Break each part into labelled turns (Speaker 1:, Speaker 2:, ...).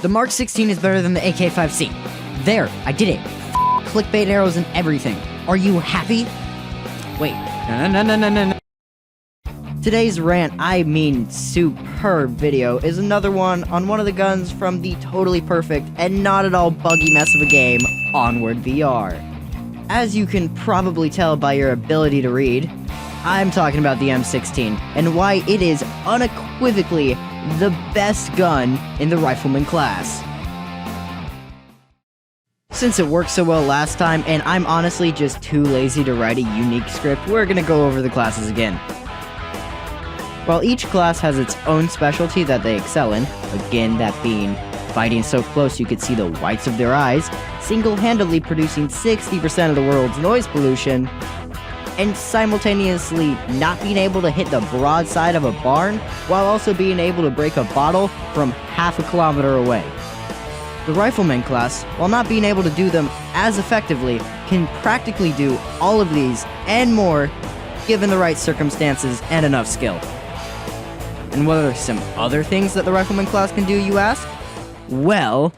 Speaker 1: The Mark 16 is better than the Ak5c. There, I did it. Clickbait arrows and everything. Are you happy? Wait, no. Today's rant, I mean superb video, is another one on one of the guns from the totally perfect and not at all buggy mess of a game, Onward VR. As you can probably tell by your ability to read, I'm talking about the M16, and why it is unequivocally the best gun in the rifleman class. Since it worked so well last time, and I'm honestly just too lazy to write a unique script, we're gonna go over the classes again. While each class has its own specialty that they excel in, again that being fighting so close you could see the whites of their eyes, single-handedly producing 60% of the world's noise pollution, and simultaneously not being able to hit the broadside of a barn, while also being able to break a bottle from half a kilometer away. The Rifleman class, while not being able to do them as effectively, can practically do all of these and more, given the right circumstances and enough skill. And what are some other things that the Rifleman class can do, you ask? Well,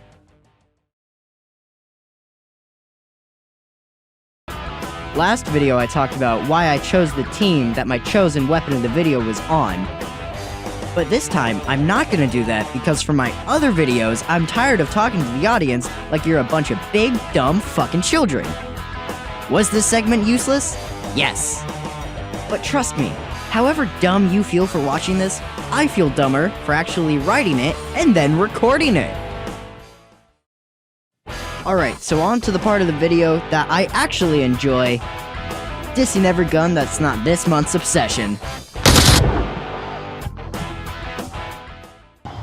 Speaker 1: last video I talked about why I chose the team that my chosen weapon in the video was on. But this time, I'm not gonna do that because for my other videos, I'm tired of talking to the audience like you're a bunch of big, dumb fucking children. Was this segment useless? Yes. But trust me, however dumb you feel for watching this, I feel dumber for actually writing it and then recording it. Alright, so on to the part of the video that I actually enjoy, dissing every gun that's not this month's obsession.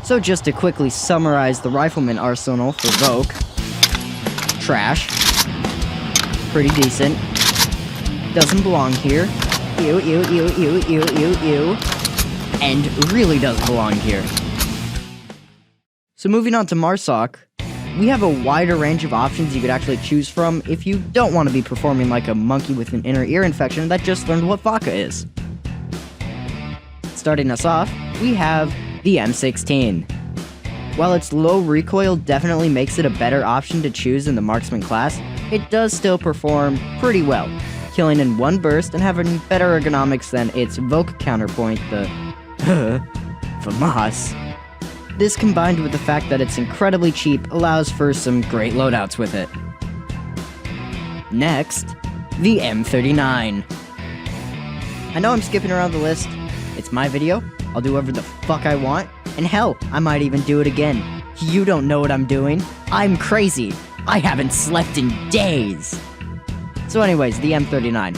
Speaker 1: So just to quickly summarize the Rifleman arsenal for Volk: trash, pretty decent, doesn't belong here, ew, and really doesn't belong here. So moving on to MARSOC, we have a wider range of options you could actually choose from if you don't want to be performing like a monkey with an inner ear infection that just learned what vodka is. Starting us off, we have the M16. While its low recoil definitely makes it a better option to choose in the marksman class, it does still perform pretty well, killing in one burst and having better ergonomics than its Volk counterpoint, the FAMAS. This combined with the fact that it's incredibly cheap allows for some great loadouts with it. Next, the M39. I know I'm skipping around the list. It's my video, I'll do whatever the fuck I want, and hell, I might even do it again. You don't know what I'm doing. I'm crazy. I haven't slept in days. So anyways, the M39.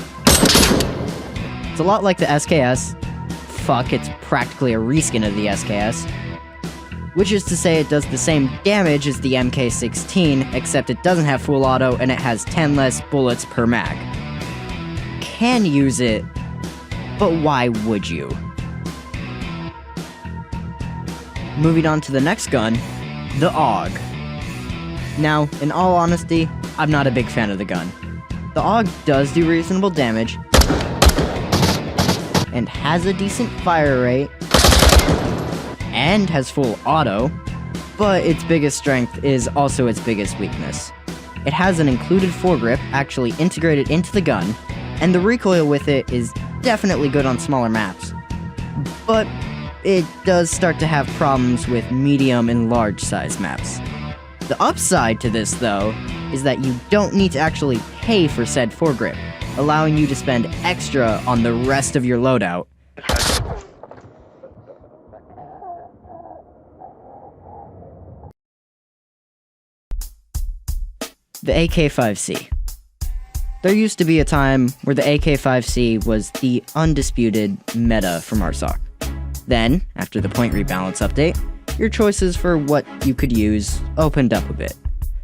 Speaker 1: It's a lot like the SKS. Fuck, it's practically a reskin of the SKS. Which is to say it does the same damage as the MK16, except it doesn't have full auto and it has 10 less bullets per mag. Can use it, but why would you? Moving on to the next gun, the AUG. Now, in all honesty, I'm not a big fan of the gun. The AUG does do reasonable damage, and has a decent fire rate, and has full auto, but its biggest strength is also its biggest weakness. It has an included foregrip actually integrated into the gun, and the recoil with it is definitely good on smaller maps. But it does start to have problems with medium and large size maps. The upside to this, though, is that you don't need to actually pay for said foregrip, allowing you to spend extra on the rest of your loadout. The Ak5c. There used to be a time where the Ak5c was the undisputed meta for MARSOC. Then, after the point rebalance update, your choices for what you could use opened up a bit.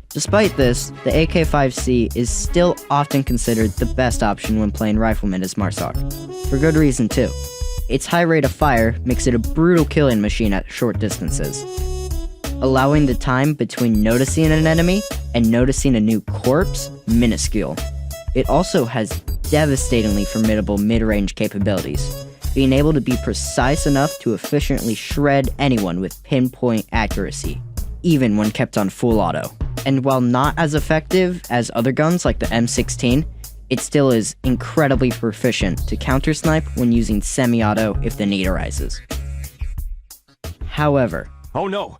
Speaker 1: Despite this, the Ak5c is still often considered the best option when playing Rifleman as MARSOC. For good reason too. Its high rate of fire makes it a brutal killing machine at short distances, allowing the time between noticing an enemy and noticing a new corpse minuscule. It also has devastatingly formidable mid-range capabilities, being able to be precise enough to efficiently shred anyone with pinpoint accuracy, even when kept on full auto. And while not as effective as other guns like the M16, it still is incredibly proficient to counter-snipe when using semi-auto if the need arises. However,
Speaker 2: oh no,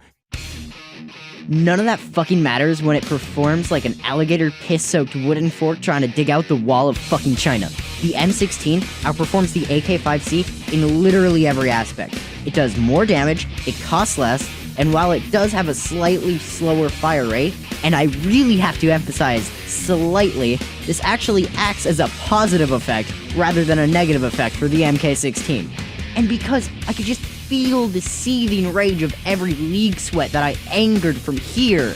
Speaker 1: none of that fucking matters when it performs like an alligator piss-soaked wooden fork trying to dig out the wall of fucking China. The M16 outperforms the Ak5c in literally every aspect. It does more damage, it costs less, and while it does have a slightly slower fire rate, and I really have to emphasize slightly, this actually acts as a positive effect rather than a negative effect for the MK16. And because I could just feel the seething rage of every league sweat that I angered from here,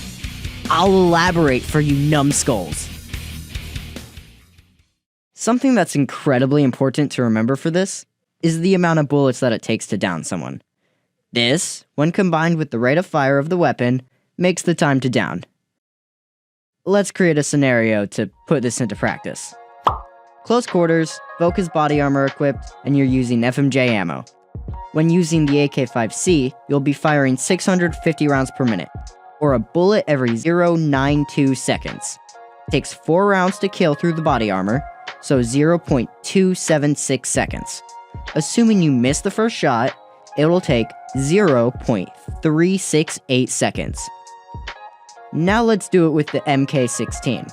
Speaker 1: I'll elaborate for you numbskulls. Something that's incredibly important to remember for this is the amount of bullets that it takes to down someone. This, when combined with the rate of fire of the weapon, makes the time to down. Let's create a scenario to put this into practice. Close quarters, Volk is body armor equipped, and you're using FMJ ammo. When using the Ak5c, you'll be firing 650 rounds per minute, or a bullet every 0.92 seconds. It takes 4 rounds to kill through the body armor, so 0.276 seconds. Assuming you miss the first shot, it will take 0.368 seconds. Now let's do it with the MK16.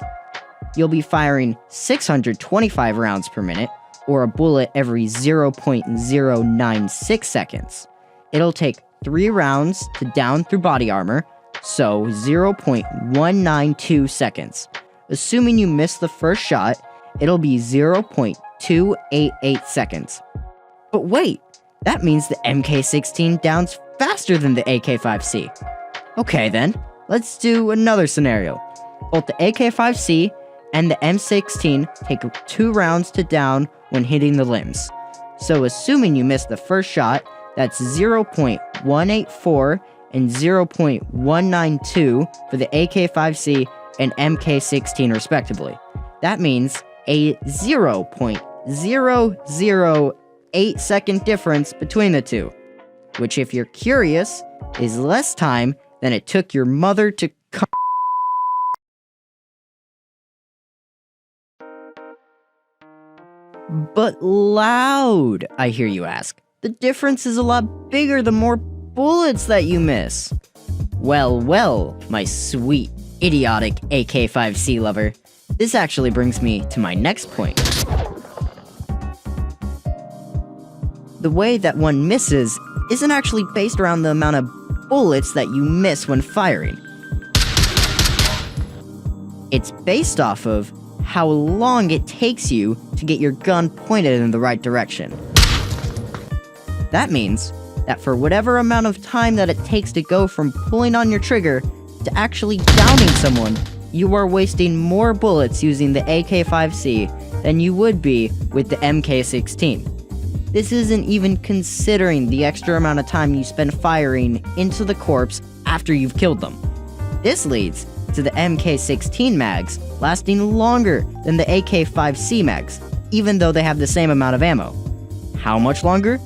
Speaker 1: You'll be firing 625 rounds per minute, or a bullet every 0.096 seconds. It'll take 3 rounds to down through body armor, so 0.192 seconds. Assuming you miss the first shot, it'll be 0.288 seconds. But wait, that means the MK16 downs faster than the Ak5c. Okay then, let's do another scenario. Both the Ak5c and the M16 take 2 rounds to down when hitting the limbs. So assuming you miss the first shot, that's 0.184 and 0.192 for the Ak5c and MK16 respectively. That means a 0.008 second difference between the two, which if you're curious, is less time than it took your mother to come. But loud, I hear you ask. The difference is a lot bigger the more bullets that you miss. Well, my sweet, idiotic Ak5c lover. This actually brings me to my next point. The way that one misses isn't actually based around the amount of bullets that you miss when firing. It's based off of how long it takes you to get your gun pointed in the right direction. That means that for whatever amount of time that it takes to go from pulling on your trigger to actually downing someone, you are wasting more bullets using the Ak5c than you would be with the MK16. This isn't even considering the extra amount of time you spend firing into the corpse after you've killed them. This leads to the MK16 mags lasting longer than the Ak5c mags, even though they have the same amount of ammo. How much longer?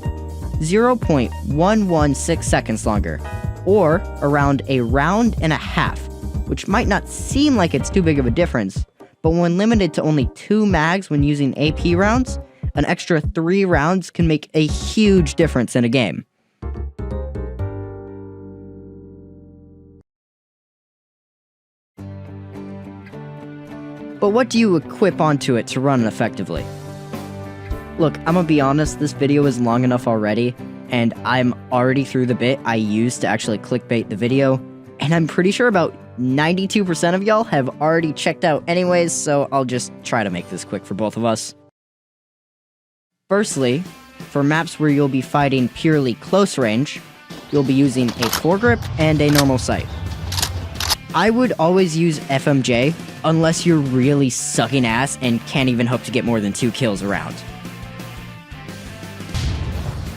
Speaker 1: 0.116 seconds longer, or around a round and a half, which might not seem like it's too big of a difference, but when limited to only 2 mags when using AP rounds, an extra 3 rounds can make a huge difference in a game. But what do you equip onto it to run effectively? Look, I'm gonna be honest, this video is long enough already, and I'm already through the bit I used to actually clickbait the video, and I'm pretty sure about 92% of y'all have already checked out anyways, so I'll just try to make this quick for both of us. Firstly, for maps where you'll be fighting purely close range, you'll be using a foregrip and a normal sight. I would always use FMJ, unless you're really sucking ass and can't even hope to get more than 2 kills around.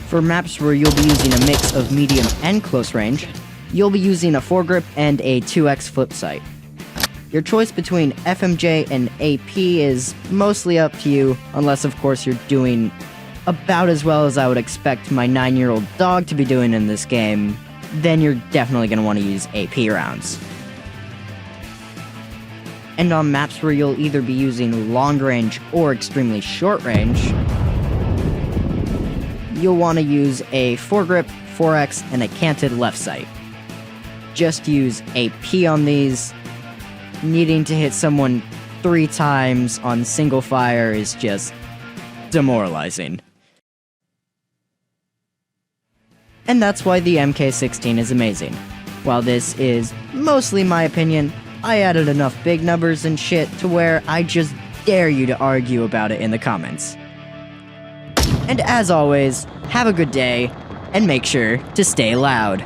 Speaker 1: For maps where you'll be using a mix of medium and close range, you'll be using a foregrip and a 2x flip sight. Your choice between FMJ and AP is mostly up to you, unless of course you're doing about as well as I would expect my 9-year-old dog to be doing in this game, then you're definitely going to want to use AP rounds. And on maps where you'll either be using long range or extremely short range, you'll want to use a foregrip, 4x, and a canted left sight. Just use AP on these. Needing to hit someone 3 times on single fire is just demoralizing. And that's why the MK16 is amazing. While this is mostly my opinion, I added enough big numbers and shit to where I just dare you to argue about it in the comments. And as always, have a good day, and make sure to stay loud.